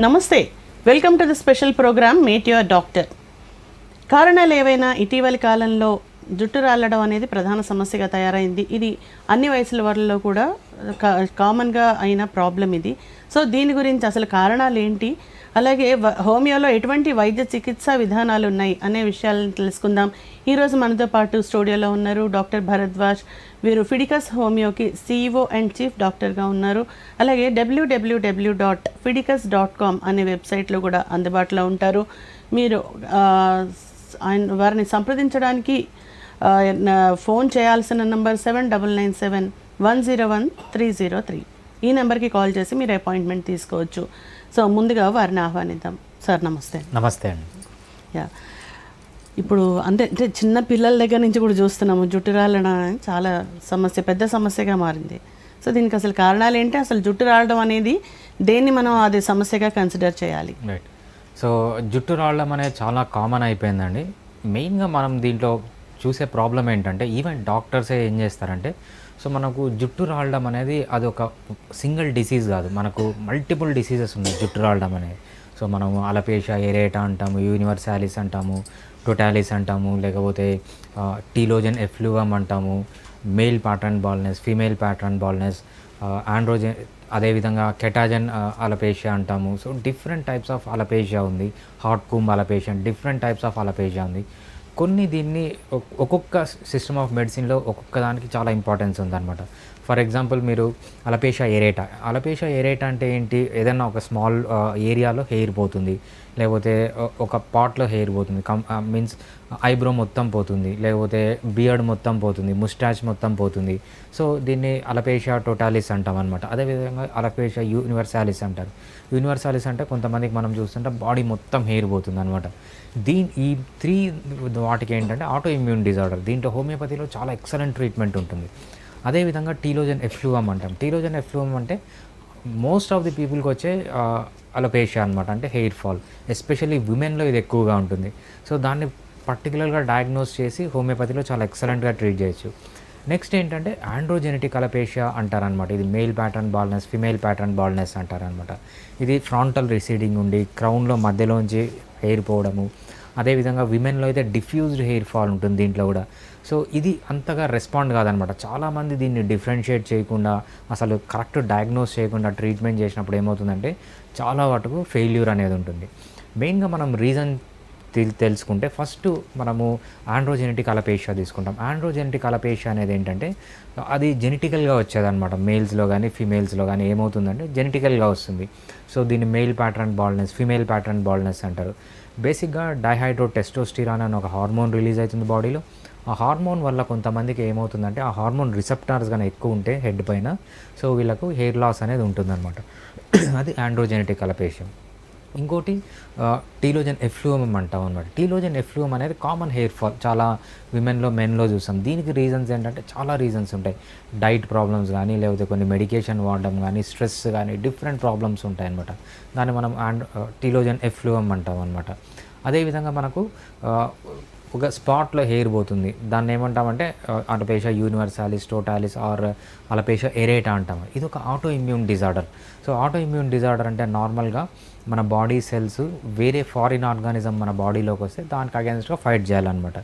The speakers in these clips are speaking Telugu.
నమస్తే, welcome to the special programme meet your doctor. కారణాలు ఏవైనా ఇటీవలి కాలంలో జుట్టు రాలడం అనేది ప్రధాన సమస్యగా తయారైంది. ఇది అన్ని వయసుల వాళ్ళలో కూడా కామన్గా అయిన ప్రాబ్లం ఇది. సో దీని గురించి అసలు కారణాలు ఏంటి, అలాగే హోమియోలో ఎటువంటి వైద్య చికిత్సా విధానాలు ఉన్నాయి అనే విషయాలను తెలుసుకుందాం. ఈరోజు మనతో పాటు స్టూడియోలో ఉన్నారు డాక్టర్ భరద్వాజ్. వీరు ఫిడికస్ హోమియోకి CEO అండ్ చీఫ్ డాక్టర్గా ఉన్నారు. అలాగే www.fidicus.com అనే వెబ్సైట్లో కూడా అందుబాటులో ఉంటారు. మీరు వారిని సంప్రదించడానికి ఫోన్ చేయాల్సిన నంబర్ 7997101303. ఈ నెంబర్కి కాల్ చేసి మీరు అపాయింట్మెంట్ తీసుకోవచ్చు. సో ముందుగా వారిని ఆహ్వానిద్దాం. సార్ నమస్తే. నమస్తే అండి. యా, ఇప్పుడు అంటే చిన్న పిల్లల దగ్గర నుంచి కూడా చూస్తున్నాము జుట్టు రాలడం అనేది చాలా సమస్య, పెద్ద సమస్యగా మారింది. సో దీనికి అసలు కారణాలు ఏంటి, అసలు జుట్టు రాలడం అనేది దేన్ని మనం అది సమస్యగా కన్సిడర్ చేయాలి? రైట్. సో జుట్టు రావడం అనేది చాలా కామన్ అయిపోయిందండి. మెయిన్గా మనం దీంట్లో చూసే ప్రాబ్లం ఏంటంటే ఈవెన్ డాక్టర్సే ఏం చేస్తారంటే, సో మనకు జుట్టు రాలడం అనేది అది ఒక సింగిల్ డిసీజ్ కాదు, మనకు మల్టిపుల్ డిసీజెస్ ఉన్నాయి జుట్టు రాలడం అనేది. సో మనము అలపేషియా ఎరేటా అంటాము, యూనివర్సాలిస్ అంటాము, టోటాలిస్ అంటాము, లేకపోతే టీలోజన్ ఎఫ్లూవమ్ అంటాము, male pattern baldness, female pattern baldness, androgen, అదేవిధంగా కెటాజన్ అలపేషియా అంటాము. So different types of alopecia ఉంది. Hot comb alopecia, different types of alopecia ఉంది. కొన్ని దీన్ని ఒక్కొక్క సిస్టమ్ ఆఫ్ మెడిసిన్లో ఒక్కొక్క దానికి చాలా ఇంపార్టెన్స్ ఉందన్నమాట. ఫర్ ఎగ్జాంపుల్ మీరు అలపేషియా ఎరేటా అంటే ఏంటి, ఏదైనా ఒక స్మాల్ ఏరియాలో హెయిర్ పోతుంది, లేకపోతే ఒక పార్ట్లో హెయిర్ పోతుంది, మీన్స్ ఐబ్రో మొత్తం పోతుంది, లేకపోతే బియర్డ్ మొత్తం పోతుంది, ముస్టాచ్ మొత్తం పోతుంది. సో దీన్ని అలపేషియా టోటాలిస్ అంటాం అనమాట. అదేవిధంగా అలపేషియా యూనివర్సాలిస్ అంటారు. యూనివర్సాలిస్ అంటే కొంతమందికి మనం చూస్తుంటే బాడీ మొత్తం హెయిర్ పోతుంది అనమాట. ఈ 3 వాటికి ఏంటంటే ఆటో ఇమ్యూన్ డిజార్డర్. దీంట్లో హోమియోపతిలో చాలా ఎక్సలెంట్ ట్రీట్మెంట్ ఉంటుంది. అదేవిధంగా టీలోజన్ ఎఫ్లూవమ్ అంటాం. టీలోజన్ ఎఫ్లూవమ్ అంటే మోస్ట్ ఆఫ్ ది పీపుల్కి వచ్చే అలోపేషియా అనమాట, అంటే హెయిర్ ఫాల్. ఎస్పెషల్లీ విమెన్లో ఇది ఎక్కువగా ఉంటుంది. సో దాన్ని పర్టికులర్గా డయాగ్నోస్ చేసి హోమియోపతిలో చాలా ఎక్సలెంట్గా ట్రీట్ చేయొచ్చు. నెక్స్ట్ ఏంటంటే ఆండ్రోజెనెటిక్ అలపేషియా అంటారనమాట. ఇది male pattern baldness, female pattern baldness అంటారనమాట. ఇది ఫ్రాంటల్ రిసీడింగ్ ఉండి క్రౌన్లో మధ్యలోంచి హెయిర్ పోవడము. అదేవిధంగా విమెన్లో అయితే డిఫ్యూజ్డ్ హెయిర్ ఫాల్ ఉంటుంది దీంట్లో కూడా. సో ఇది అంతగా రెస్పాండ్ కాదనమాట. చాలామంది దీన్ని డిఫరెన్షియేట్ చేయకుండా, అసలు కరెక్ట్ డయాగ్నోస్ చేయకుండా ట్రీట్మెంట్ చేసినప్పుడు ఏమవుతుందంటే చాలా వాటికి ఫెయిల్యూర్ అనేది ఉంటుంది. మెయిన్గా మనం రీజన్ తెలుసుకుంటే ఫస్ట్ మనము ఆండ్రోజెనెటిక్ అలపేషియా తీసుకుంటాం. ఆండ్రోజెనెటిక్ అలపేషియా అనేది ఏంటంటే అది జెనెటికల్గా వచ్చేదన్నమాట. మేల్స్లో కానీ ఫీమేల్స్లో కానీ ఏమవుతుందంటే జెనెటికల్గా వస్తుంది. సో దీన్ని male pattern baldness, female pattern baldness అంటారు. బేసిక్గా డైహైడ్రో టెస్టోస్టిరాన్ అని ఒక హార్మోన్ రిలీజ్ అవుతుంది బాడీలో. ఆ హార్మోన్ వల్ల కొంతమందికి ఏమవుతుందంటే ఆ హార్మోన్ రిసెప్టార్స్ కానీ ఎక్కువ ఉంటే హెడ్ పైన, సో వీళ్ళకు హెయిర్ లాస్ అనేది ఉంటుందన్నమాట. అది ఆండ్రోజెనెటిక్ అలపేషియా. ఇంకోటి టీలోజన్ ఎఫ్లూవమ్ అంటాం అనమాట. టీలోజన్ ఎఫ్లూవమ్ అనేది కామన్ హెయిర్ ఫాల్, చాలా విమెన్లో మెన్లో చూసాం. దీనికి రీజన్స్ ఏంటంటే చాలా రీజన్స్ ఉంటాయి. డైట్ ప్రాబ్లమ్స్ కానీ, లేకపోతే కొన్ని మెడికేషన్ వాడడం కానీ, స్ట్రెస్ కానీ, డిఫరెంట్ ప్రాబ్లమ్స్ ఉంటాయి అనమాట. దాన్ని మనం టీలోజన్ ఎఫ్లూవమ్ అంటాం అనమాట. అదేవిధంగా మనకు ఒక స్పాట్లో హెయిర్ పోతుంది, దాన్ని ఏమంటామంటే alopecia universalis, totalis or alopecia areata అంటాము. ఇది ఒక auto immune disorder. So auto immune disorder అంటే నార్మల్గా మన బాడీ సెల్స్ వేరే ఫారిన్ ఆర్గానిజం మన బాడీలోకి వస్తే దానికి అగేన్స్ట్గా ఫైట్ చేయాలన్నమాట.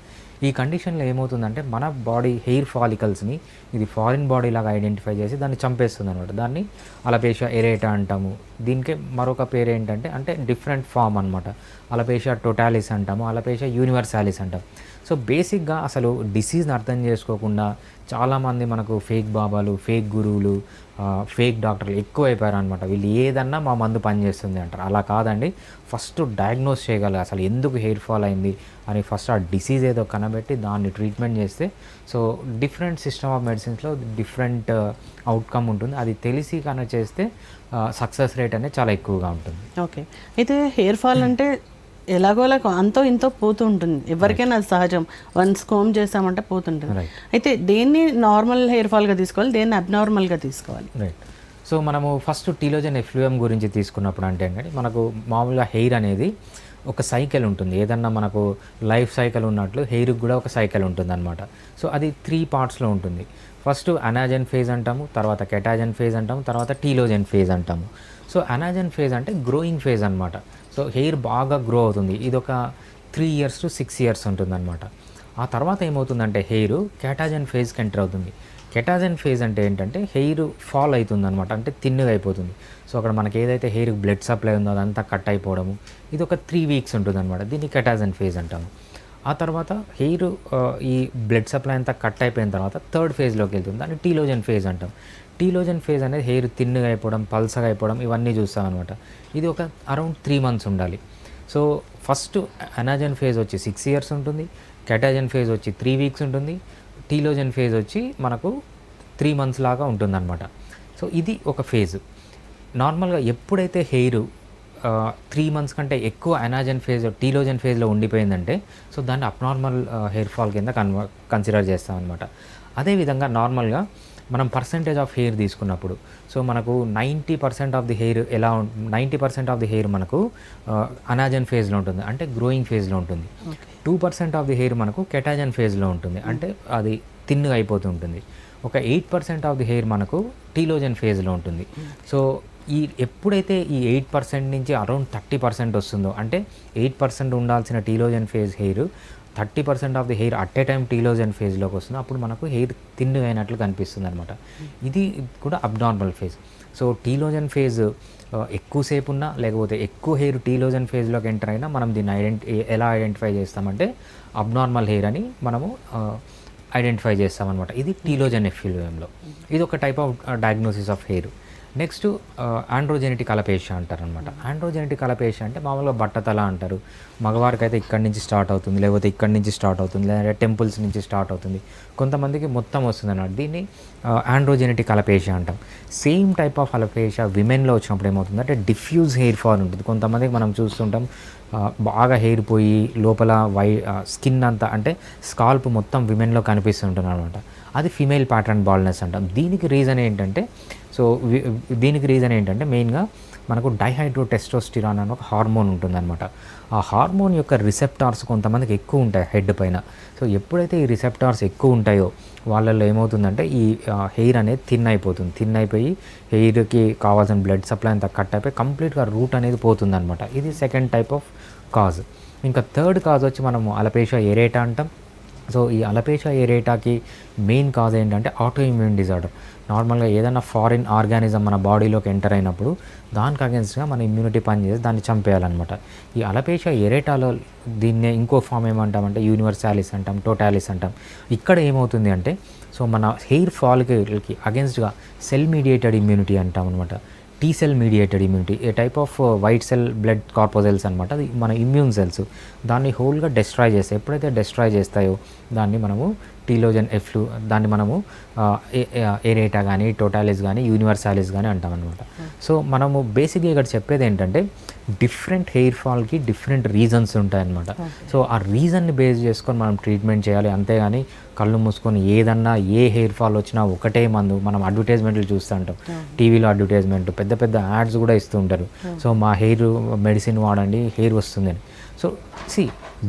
ఈ కండిషన్లో ఏమవుతుందంటే మన బాడీ హెయిర్ ఫాలికల్స్ని ఇది ఫారిన్ బాడీ లాగా ఐడెంటిఫై చేసి దాన్ని చంపేస్తుంది అనమాట. దాన్ని అలపేషియా ఎరేటా అంటాము. దీనికి మరొక పేరు ఏంటంటే అంటే డిఫరెంట్ ఫామ్ అనమాట. అలపేషియా టోటాలిస్ అంటాము, అలపేషియా యూనివర్సాలిస్ అంటాం. సో బేసిక్గా అసలు డిసీజ్ని అర్థం చేసుకోకుండా చాలామంది మనకు ఫేక్ బాబాలు, ఫేక్ గురువులు, ఫేక్ డాక్టర్లు ఎక్కువైపోయారు అనమాట. వీళ్ళు ఏదన్నా మా మందు పనిచేస్తుంది అంటారు. అలా కాదండి. ఫస్ట్ డయాగ్నోస్ చేయగలరు అసలు ఎందుకు హెయిర్ ఫాల్ అయింది అని. ఫస్ట్ ఆ డిసీజ్ ఏదో కనబెట్టి దాన్ని ట్రీట్మెంట్ చేస్తే సో డిఫరెంట్ సిస్టమ్ ఆఫ్ మెడిసిన్స్లో డిఫరెంట్ అవుట్కమ్ ఉంటుంది. అది తెలిసి కనుక చేస్తే సక్సెస్ రేట్ అనేది చాలా ఎక్కువగా ఉంటుంది. ఓకే, అయితే హెయిర్ ఫాల్ అంటే ఎలాగోలా అంతో ఇంతో పోతూ ఉంటుంది, ఎవరికైనా అది సహజం. వన్స్ కోమ్ చేసామంటే పోతుంటుంది. అయితే దేన్ని నార్మల్ హెయిర్ ఫాల్గా తీసుకోవాలి, దేన్ని అబ్నార్మల్గా తీసుకోవాలి? రైట్. సో మనము ఫస్ట్ టీలోజన్ ఎఫ్లూవమ్ గురించి తీసుకున్నప్పుడు అంటే మనకు మామూలుగా హెయిర్ అనేది ఒక సైకిల్ ఉంటుంది. ఏదన్నా మనకు లైఫ్ సైకిల్ ఉన్నట్లు హెయిర్కి కూడా ఒక సైకిల్ ఉంటుంది అనమాట. సో అది 3 పార్ట్స్లో ఉంటుంది. ఫస్ట్ అనాజన్ ఫేజ్ అంటాము, తర్వాత కెటాజన్ ఫేజ్ అంటాము, తర్వాత టీలోజన్ ఫేజ్ అంటాము. సో అనాజన్ ఫేజ్ అంటే గ్రోయింగ్ ఫేజ్ అనమాట. సో హెయిర్ బాగా గ్రో అవుతుంది. ఇది ఒక 3 years to 6 years ఉంటుందన్నమాట. ఆ తర్వాత ఏమవుతుందంటే హెయిర్ కెటాజన్ ఫేజ్కి ఎంటర్ అవుతుంది. కెటాజన్ ఫేజ్ అంటే ఏంటంటే హెయిర్ ఫాల్ అవుతుంది అనమాట, అంటే థిన్గా అయిపోతుంది. సో అక్కడ మనకి ఏదైతే హెయిర్కి బ్లడ్ సప్లై ఉందో అదంతా కట్ అయిపోవడము, ఇది ఒక 3 weeks ఉంటుందన్నమాట. దీన్ని కెటాజన్ ఫేజ్ అంటాము. ఆ తర్వాత హెయిర్ ఈ బ్లడ్ సప్లై అంతా కట్ అయిపోయిన తర్వాత థర్డ్ ఫేజ్లోకి వెళ్తుంది, దాన్ని టీలోజన్ ఫేజ్ అంటాం. టీలోజన్ ఫేజ్ అనేది హెయిర్ థిన్గా అయిపోవడం, పల్సగా అయిపోవడం, ఇవన్నీ చూస్తాం అనమాట. ఇది ఒక అరౌండ్ 3 months ఉండాలి. సో ఫస్ట్ అనాజన్ ఫేజ్ వచ్చి 6 years ఉంటుంది, కెటాజన్ ఫేజ్ వచ్చి 3 weeks ఉంటుంది, టీలోజన్ ఫేజ్ వచ్చి మనకు 3 months లాగా ఉంటుందన్నమాట. సో ఇది ఒక ఫేజ్. నార్మల్గా ఎప్పుడైతే హెయిర్ 3 months కంటే ఎక్కువ అనాజన్ ఫేజ్ టీలోజన్ ఫేజ్లో ఉండిపోయిందంటే సో దాన్ని అబ్నార్మల్ హెయిర్ ఫాల్ కింద కన్సిడర్ చేస్తాం అనమాట. అదేవిధంగా నార్మల్గా మనం పర్సంటేజ్ ఆఫ్ హెయిర్ తీసుకున్నప్పుడు సో మనకు 90% of the hair 90% of the hair మనకు అనాజన్ ఫేజ్లో ఉంటుంది, అంటే గ్రోయింగ్ ఫేజ్లో ఉంటుంది. 2% ఆఫ్ ది హెయిర్ మనకు కెటాజన్ ఫేజ్లో ఉంటుంది, అంటే అది థిన్గా అయిపోతూ ఉంటుంది. ఒక 8% ఆఫ్ ది హెయిర్ మనకు టీలోజన్ ఫేజ్లో ఉంటుంది. సో ఎప్పుడైతే ఈ 8% నుంచి అరౌండ్ 30% వస్తుందో, అంటే 8% ఉండాల్సిన telogen phase hair 30% of the hair at a time telogen ఫేజ్లోకి వస్తుంది, అప్పుడు మనకు హెయిర్ థిన్గా అయినట్లు కనిపిస్తుంది అనమాట. ఇది కూడా abnormal phase. So telogen phase ఎక్కువసేపు ఉన్నా లేకపోతే ఎక్కువ హెయిర్ టీలోజన్ ఫేజ్లోకి ఎంటర్ అయినా మనం దీన్ని ఎలా ఐడెంటిఫై చేస్తామంటే అబ్నార్మల్ హెయిర్ అని మనము ఐడెంటిఫై చేస్తామన్నమాట. ఇది టీలోజన్ ఎఫ్యూఎంలో. ఇది ఒక type of diagnosis of hair. Next androgenetic alopecia అంటారనమాట. ఆండ్రోజెనెటిక్ అలపేషియా అంటే మామూలుగా బట్టతల అంటారు. మగవారికి అయితే ఇక్కడి నుంచి స్టార్ట్ అవుతుంది, లేకపోతే ఇక్కడి నుంచి స్టార్ట్ అవుతుంది, లేదంటే టెంపుల్స్ నుంచి స్టార్ట్ అవుతుంది. కొంతమందికి మొత్తం వస్తుంది అన్నమాట. దీన్ని ఆండ్రోజెనెటిక్ అలపేషియా అంటాం. సేమ్ టైప్ ఆఫ్ అలపేషియా విమెన్లో వచ్చినప్పుడు ఏమవుతుందంటే డిఫ్యూజ్ హెయిర్ ఫాల్ ఉంటుంది. కొంతమందికి మనం చూస్తుంటాం బాగా హెయిర్ పోయి లోపల స్కిన్ అంతా, అంటే స్కాల్ప్ మొత్తం విమెన్లో కనిపిస్తుంటుంది అనమాట. అది ఫీమేల్ ప్యాటర్న్ బాల్నెస్ అంటాం. దీనికి రీజన్ ఏంటంటే మెయిన్గా మనకు డైహైడ్రోటెస్టోస్టిరాన్ అని ఒక హార్మోన్ ఉంటుందన్నమాట. ఆ హార్మోన్ యొక్క రిసెప్టార్స్ కొంతమందికి ఎక్కువ ఉంటాయి హెడ్ పైన. సో ఎప్పుడైతే ఈ రిసెప్టార్స్ ఎక్కువ ఉంటాయో వాళ్ళల్లో ఏమవుతుందంటే ఈ హెయిర్ అనేది థిన్ అయిపోయి హెయిర్కి కావాల్సిన బ్లడ్ సప్లై అంతా కట్ అయిపోయి కంప్లీట్గా రూట్ అనేది పోతుందన్నమాట. ఇది సెకండ్ టైప్ ఆఫ్ కాజ్. ఇంకా థర్డ్ కాజ్ వచ్చి మనము అలపేషియా ఏరేటా అంటాం. సో ఈ అలపేషియా ఏరేటాకి మెయిన్ కాజ్ ఏంటంటే ఆటో ఇమ్యూన్ డిజార్డర్. నార్మల్గా ఏదైనా ఫారిన్ ఆర్గానిజం మన బాడీలోకి ఎంటర్ అయినప్పుడు దానికి అగెన్స్ట్గా మన ఇమ్యూనిటీ పనిచేసి దాన్ని చంపేయాలన్నమాట. ఈ అలపేషియా ఎరేటాలో దీన్నే ఇంకో ఫామ్ ఏమంటామంటే యూనివర్సాలిస్ అంటాం, టోటాలిస్ అంటాం. ఇక్కడ ఏమవుతుంది అంటే సో మన హెయిర్ ఫాల్కి అగెన్స్ట్గా సెల్ మీడియేటెడ్ ఇమ్యూనిటీ అంటాం అనమాట. T cell mediated immunity, a type of white cell blood corpuscles అనమాట. అది మన ఇమ్యూన్ సెల్స్ దాన్ని హోల్గా డెస్ట్రాయ్ చేస్తాయి. ఎప్పుడైతే డెస్ట్రాయ్ చేస్తాయో దాన్ని మనము టీలోజన్ దాన్ని మనము ఏరేటా కానీ టోటాలిస్ కానీ యూనివర్సాలిస్ కానీ అంటాం అనమాట. సో మనము బేసిక్గా ఇక్కడ చెప్పేది ఏంటంటే డిఫరెంట్ హెయిర్ ఫాల్కి డిఫరెంట్ రీజన్స్ ఉంటాయన్నమాట. సో ఆ రీజన్ని బేస్ చేసుకొని మనం ట్రీట్మెంట్ చేయాలి. అంతేగాని కళ్ళు మూసుకొని ఏదన్నా ఏ హెయిర్ ఫాల్ వచ్చినా ఒకటే మందు. మనం అడ్వర్టైజ్మెంట్లు చూస్తూ ఉంటాం, టీవీలో అడ్వర్టైజ్మెంట్, పెద్ద పెద్ద యాడ్స్ కూడా ఇస్తూ ఉంటారు. సో మా హెయిర్ మెడిసిన్ వాడండి హెయిర్ వస్తుందని. సో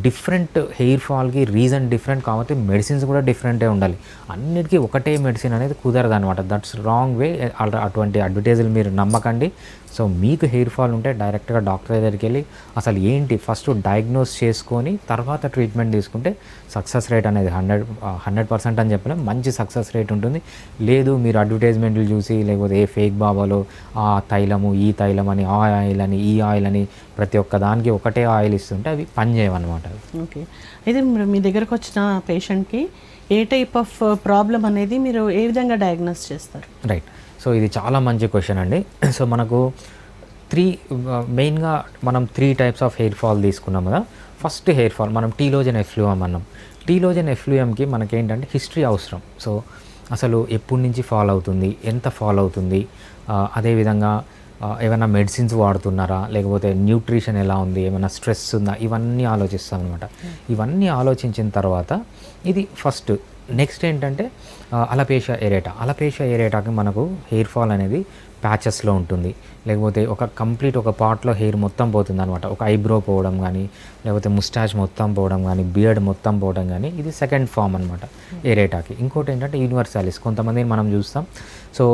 డిఫరెంట్ హెయిర్ ఫాల్కి రీజన్ డిఫరెంట్ కాబట్టి మెడిసిన్స్ కూడా డిఫరెంటే ఉండాలి. అన్నిటికీ ఒకటే మెడిసిన్ అనేది కుదరదు అనమాట. That's wrong way. అటువంటి అడ్వర్టైజులు మీరు నమ్మకండి. సో మీకు హెయిర్ ఫాల్ ఉంటే డైరెక్ట్గా డాక్టర్ దగ్గరికి వెళ్ళి అసలు ఏంటి ఫస్ట్ డయాగ్నోస్ చేసుకొని తర్వాత ట్రీట్మెంట్ తీసుకుంటే సక్సెస్ రేట్ అనేది 100% అని చెప్పలేం, మంచి సక్సెస్ రేట్ ఉంటుంది. లేదు మీరు అడ్వర్టైజ్మెంట్లు చూసి లేకపోతే ఏ ఫేక్ బాబాలో ఆ తైలము ఈ తైలం అని ఆ ఆయిల్ అని ఈ ఆయిల్ అని ప్రతి ఒక్క దానికి ఒకటే ఆయిల్ ఇస్తుంటే అవి పనిచేయవన్నమాట. ఓకే, అయితే మీ దగ్గరకు వచ్చిన పేషెంట్కి ఏ టైప్ ఆఫ్ ప్రాబ్లం అనేది మీరు ఏ విధంగా డయాగ్నోస్ చేస్తారు? రైట్. సో ఇది చాలా మంచి క్వశ్చన్ అండి. సో మనకు మెయిన్గా మనం 3 types ఆఫ్ హెయిర్ ఫాల్ తీసుకున్నాం కదా. ఫస్ట్ హెయిర్ ఫాల్ మనం టీలోజన్ ఎఫ్లూయం అన్నాం. టీలోజన్ ఎఫ్లూయంకి మనకేంటంటే హిస్టరీ అవసరం. సో అసలు ఎప్పటి నుంచి ఫాల్ అవుతుంది, ఎంత ఫాల్ అవుతుంది, అదేవిధంగా ఏమైనా మెడిసిన్స్ వాడుతున్నారా, లేకపోతే న్యూట్రిషన్ ఎలా ఉంది, ఏమైనా స్ట్రెస్ ఉందా, ఇవన్నీ ఆలోచిస్తాం అనమాట. ఇవన్నీ ఆలోచించిన తర్వాత ఇది ఫస్ట్. నెక్స్ట్ ఏంటంటే అలపేషియా ఎరేటా. అలపేషియా ఎరేటాకి మనకు హెయిర్ ఫాల్ అనేది ప్యాచెస్లో ఉంటుంది, లేకపోతే ఒక కంప్లీట్ ఒక పార్ట్లో హెయిర్ మొత్తం పోతుంది అనమాట. ఒక ఐబ్రో పోవడం కానీ, లేకపోతే ముస్టాచ్ మొత్తం పోవడం కానీ, బియర్డ్ మొత్తం పోవడం కానీ, ఇది సెకండ్ ఫామ్ అనమాట ఎరేటాకి. ఇంకోటి ఏంటంటే యూనివర్సాలిస్, కొంతమందిని మనం చూస్తాం. సో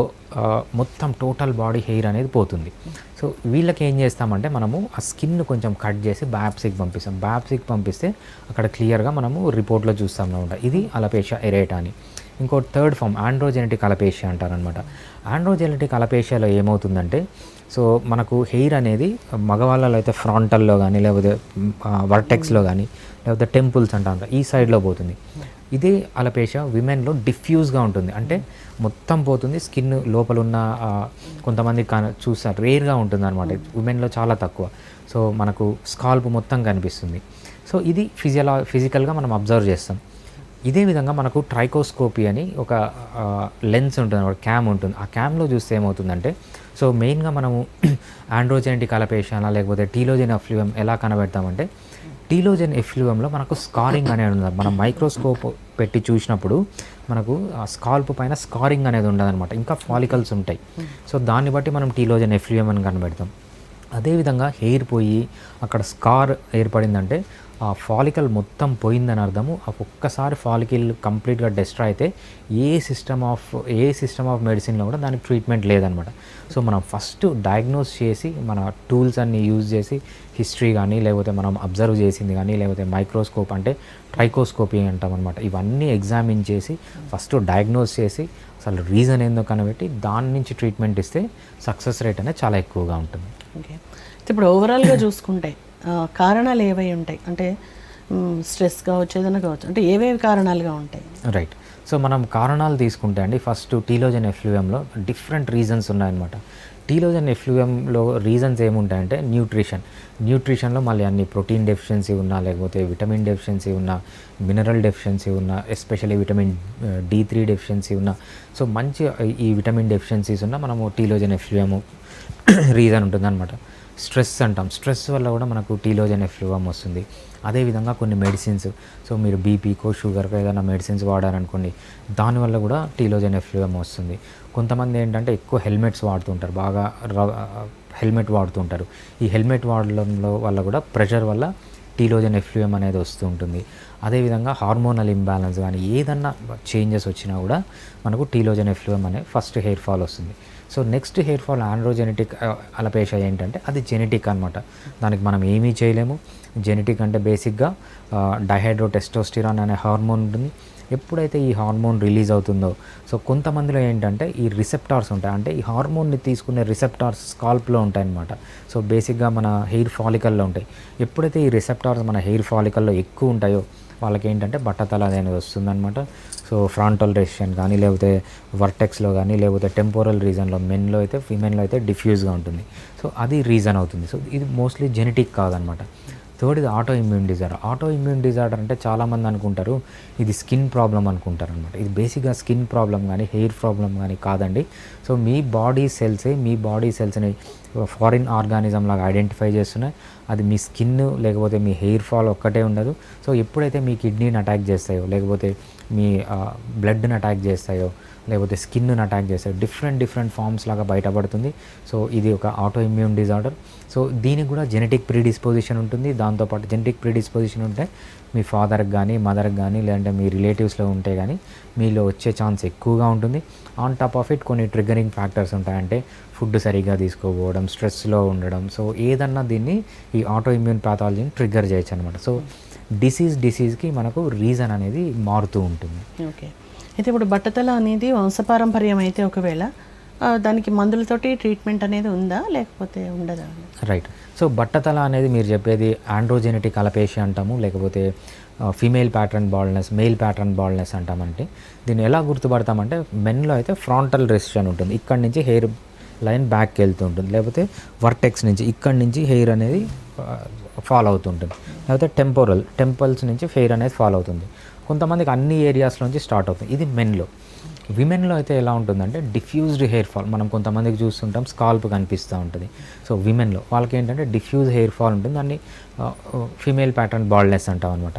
మొత్తం టోటల్ బాడీ హెయిర్ అనేది పోతుంది. సో వీళ్ళకి ఏం చేస్తామంటే మనము ఆ స్కిన్ కొంచెం కట్ చేసి బయాప్సీకి పంపిస్తాం. బయాప్సీకి పంపిస్తే అక్కడ క్లియర్గా మనము రిపోర్ట్లో చూస్తాం అనమాట. ఇది అలపేషియా ఎరేటా అని. ఇంకో థర్డ్ ఫామ్ ఆండ్రోజెనెటిక్ అలపేషియా అంటారనమాట. ఆండ్రోజెనెటిక్ అలపేషియాలో ఏమవుతుందంటే, సో మనకు హెయిర్ అనేది మగవాళ్ళలో అయితే ఫ్రాంటల్లో కానీ, లేకపోతే వర్టెక్స్లో కానీ, లేకపోతే టెంపుల్స్ అంటారు ఈ సైడ్లో పోతుంది. ఇదే అలపేషియా విమెన్లో డిఫ్యూజ్గా ఉంటుంది, అంటే మొత్తం పోతుంది. స్కిన్ లోపల ఉన్న కొంతమంది చూస్తారు రేర్గా ఉంటుంది అనమాట. విమెన్లో చాలా తక్కువ. సో మనకు స్కాల్ప్ మొత్తం కనిపిస్తుంది. సో ఇది ఫిజికల్గా మనం అబ్జర్వ్ చేస్తాం. ఇదే విధంగా మనకు ట్రైకోస్కోపీ అని ఒక లెన్స్ ఉంటుంది, ఒక క్యామ్ ఉంటుంది. ఆ క్యామ్లో చూస్తే ఏమవుతుందంటే, సో మెయిన్గా మనము ఆండ్రోజెనెటిక్ అలపేషియా లేకపోతే టీలోజెన్ ఎఫ్లూయం ఎలా కనబెడతామంటే, టీలోజెన్ ఎఫ్లూయంలో మనకు స్కారింగ్ అనేది ఉంది. మనం మైక్రోస్కోప్ పెట్టి చూసినప్పుడు మనకు ఆ స్కాల్ప్ పైన స్కారింగ్ అనేది ఉండదన్నమాట, ఇంకా ఫాలికల్స్ ఉంటాయి. సో దాన్ని బట్టి మనం టీలోజెన్ ఎఫ్లూయం అని కనబెడతాం. అదేవిధంగా హెయిర్ పోయి అక్కడ స్కార్ ఏర్పడిందంటే ఆ ఫాలికల్ మొత్తం పోయిందని అర్థము. ఆ ఒక్కసారి ఫాలికల్ కంప్లీట్గా డిస్ట్రాయ్ అయితే ఏ సిస్టమ్ ఆఫ్ మెడిసిన్లో కూడా దానికి ట్రీట్మెంట్ లేదనమాట. సో మనం ఫస్ట్ డయాగ్నోస్ చేసి మన టూల్స్ అన్ని యూజ్ చేసి హిస్టరీ కానీ, లేకపోతే మనం అబ్జర్వ్ చేసింది కానీ, లేకపోతే మైక్రోస్కోప్ అంటే ట్రైకోస్కోపీ అంటాం అనమాట, ఇవన్నీ ఎగ్జామిన్ చేసి ఫస్ట్ డయాగ్నోస్ చేసి అసలు రీజన్ ఏందో కనిపెట్టి దాని నుంచి ట్రీట్మెంట్ ఇస్తే సక్సెస్ రేట్ అనేది చాలా ఎక్కువగా ఉంటుంది. ఓకే, ఇప్పుడు ఓవరాల్గా చూసుకుంటే కారణాలు ఏవై ఉంటాయి అంటే స్ట్రెస్ కావచ్చు, ఏదైనా కావచ్చు, అంటే ఏవేవి కారణాలుగా ఉంటాయి? రైట్. సో మనం కారణాలు తీసుకుంటే అండి, ఫస్ట్ టీలోజెన్ ఎఫ్లూయంలో డిఫరెంట్ రీజన్స్ ఉన్నాయన్నమాట. టీలోజెన్ ఎఫ్లూయంలో రీజన్స్ ఏముంటాయంటే న్యూట్రిషన్లో మళ్ళీ అన్ని ప్రోటీన్ డెఫిషియన్సీ ఉన్నా, లేకపోతే విటమిన్ డెఫిషియన్సీ ఉన్నా, మినరల్ డెఫిషియన్సీ ఉన్నా, ఎస్పెషల్లీ విటమిన్ D3 డెఫిషియన్సీ ఉన్నా, సో మంచి ఈ విటమిన్ డెఫిషియన్సీస్ ఉన్నా మనము టీలోజెన్ ఎఫ్లూయము రీజన్ ఉంటుందన్నమాట. స్ట్రెస్ అంటాం, స్ట్రెస్ వల్ల కూడా మనకు టీలోజెన్ ఎఫ్లూయం వస్తుంది. అదేవిధంగా కొన్ని మెడిసిన్స్, సో మీరు బీపీకో షుగర్కో ఏదైనా మెడిసిన్స్ వాడారనుకోండి, దానివల్ల కూడా టీలోజెన్ ఎఫ్లూయం వస్తుంది. కొంతమంది ఏంటంటే ఎక్కువ హెల్మెట్స్ వాడుతుంటారు, బాగా హెల్మెట్ వాడుతుంటారు. ఈ హెల్మెట్ వాడడంలో వల్ల కూడా ప్రెషర్ వల్ల టీలోజెన్ ఎఫ్లూయం అనేది వస్తూ ఉంటుంది. అదేవిధంగా హార్మోనల్ ఇంబ్యాలెన్స్ కానీ ఏదన్నా చేంజెస్ వచ్చినా కూడా మనకు టీలోజెన్ ఎఫ్లూయం అనే ఫస్ట్ హెయిర్ ఫాల్ వస్తుంది. So next hair fall androgenetic అలపేషియా ఏంటంటే అది జెనెటిక్ అనమాట. దానికి మనం ఏమీ చేయలేము. జెనెటిక్ అంటే బేసిక్గా డైహైడ్రోటెస్టోస్టిరాన్ అనే హార్మోన్ ఉంటుంది. ఎప్పుడైతే ఈ హార్మోన్ రిలీజ్ అవుతుందో, సో కొంతమందిలో ఏంటంటే ఈ రిసెప్టార్స్ ఉంటాయి, అంటే ఈ హార్మోన్ని తీసుకునే రిసెప్టార్స్ స్కాల్ప్లో ఉంటాయన్నమాట. సో బేసిక్గా మన హెయిర్ ఫాలికల్లో ఉంటాయి. ఎప్పుడైతే ఈ రిసెప్టార్స్ మన హెయిర్ ఫాలికల్లో ఎక్కువ ఉంటాయో వాళ్ళకి ఏంటంటే బట్టతల అనేది వస్తుందన్నమాట. సో ఫ్రాంటల్ రెసిషన్ కానీ, లేకపోతే వర్టెక్స్లో కానీ, లేకపోతే టెంపోరల్ రీజన్లో మెన్లో అయితే, ఫిమెన్లో అయితే డిఫ్యూజ్గా ఉంటుంది. సో అది రీజన్ అవుతుంది. సో ఇది మోస్ట్లీ జెనెటిక్ కాదనమాట. థర్డ్ ఇది ఆటో ఇమ్యూన్ డిజార్డర్ అంటే చాలామంది అనుకుంటారు ఇది స్కిన్ ప్రాబ్లం అనుకుంటారు అనమాట. ఇది బేసిక్గా స్కిన్ ప్రాబ్లం కానీ హెయిర్ ప్రాబ్లం కానీ కాదండి. సో మీ బాడీ సెల్స్ని ఫారిన్ ఆర్గానిజం లాగా ఐడెంటిఫై చేస్తున్నాయి. అది మీ స్కిన్ లేకపోతే మీ హెయిర్ ఫాల్ ఒక్కటే ఉండదు. సో ఎప్పుడైతే మీ కిడ్నీని అటాక్ చేస్తాయో, లేకపోతే మీ బ్లడ్ని అటాక్ చేస్తాయో, లేకపోతే స్కిన్ను అటాక్ చేస్తాయో, డిఫరెంట్ ఫామ్స్ లాగా బయటపడుతుంది. సో ఇది ఒక ఆటో ఇమ్యూన్ డిజార్డర్. సో దీనికి కూడా జెనెటిక్ ప్రీడిస్పోజిషన్ ఉంటుంది. దాంతోపాటు జెనెటిక్ ప్రీడిస్పోజిషన్ ఉంటే మీ ఫాదర్కి కానీ, మదర్కి కానీ, లేదంటే మీ రిలేటివ్స్లో ఉంటే కానీ మీలో వచ్చే ఛాన్స్ ఎక్కువగా ఉంటుంది. ఆన్ టాప్ ఆఫ్ ఇట్ కొన్ని ట్రిగ్గరింగ్ ఫ్యాక్టర్స్ ఉంటాయంటే ఫుడ్ సరిగ్గా తీసుకోకపోవడం, స్ట్రెస్లో ఉండడం. సో ఏదన్నా దీన్ని ఈ ఆటో ఇమ్యూన్ ప్యాథాలజీని ట్రిగ్గర్ చేయొచ్చు అనమాట. సో డిసీజ్కి మనకు రీజన్ అనేది మారుతూ ఉంటుంది. ఓకే, అయితే ఇప్పుడు బట్టతల అనేది వంశపారంపర్యం అయితే ఒకవేళ దానికి మందులతోటి ట్రీట్మెంట్ అనేది ఉందా లేకపోతే ఉండదా? రైట్. సో బట్టతల అనేది మీరు చెప్పేది ఆండ్రోజెనెటిక్ అలపేషియా అంటాము, లేకపోతే female pattern baldness, male pattern baldness అంటామంటే దీన్ని ఎలా గుర్తుపడతామంటే మెన్లో అయితే ఫ్రాంటల్ రెసిషన్ ఉంటుంది, ఇక్కడి నుంచి హెయిర్ లైన్ బ్యాక్కి వెళ్తూ ఉంటుంది, లేకపోతే వర్టెక్స్ నుంచి ఇక్కడి నుంచి హెయిర్ అనేది ఫాల్ అవుతుంటుంది, లేకపోతే టెంపల్స్ నుంచి హెయిర్ అనేది ఫాల్ అవుతుంది. కొంతమందికి అన్ని ఏరియాస్లోంచి స్టార్ట్ అవుతుంది. ఇది మెన్లో. విమెన్లో అయితే ఎలా ఉంటుందంటే డిఫ్యూజ్డ్ హెయిర్ ఫాల్ మనం కొంతమందికి చూస్తుంటాం, స్కాల్ప్ కనిపిస్తూ ఉంటుంది. సో విమెన్లో వాళ్ళకి ఏంటంటే డిఫ్యూజ్ హెయిర్ ఫాల్ ఉంటుంది, దాన్ని ఫీమేల్ ప్యాటర్న్ బాల్డ్నెస్ అంటాం అనమాట.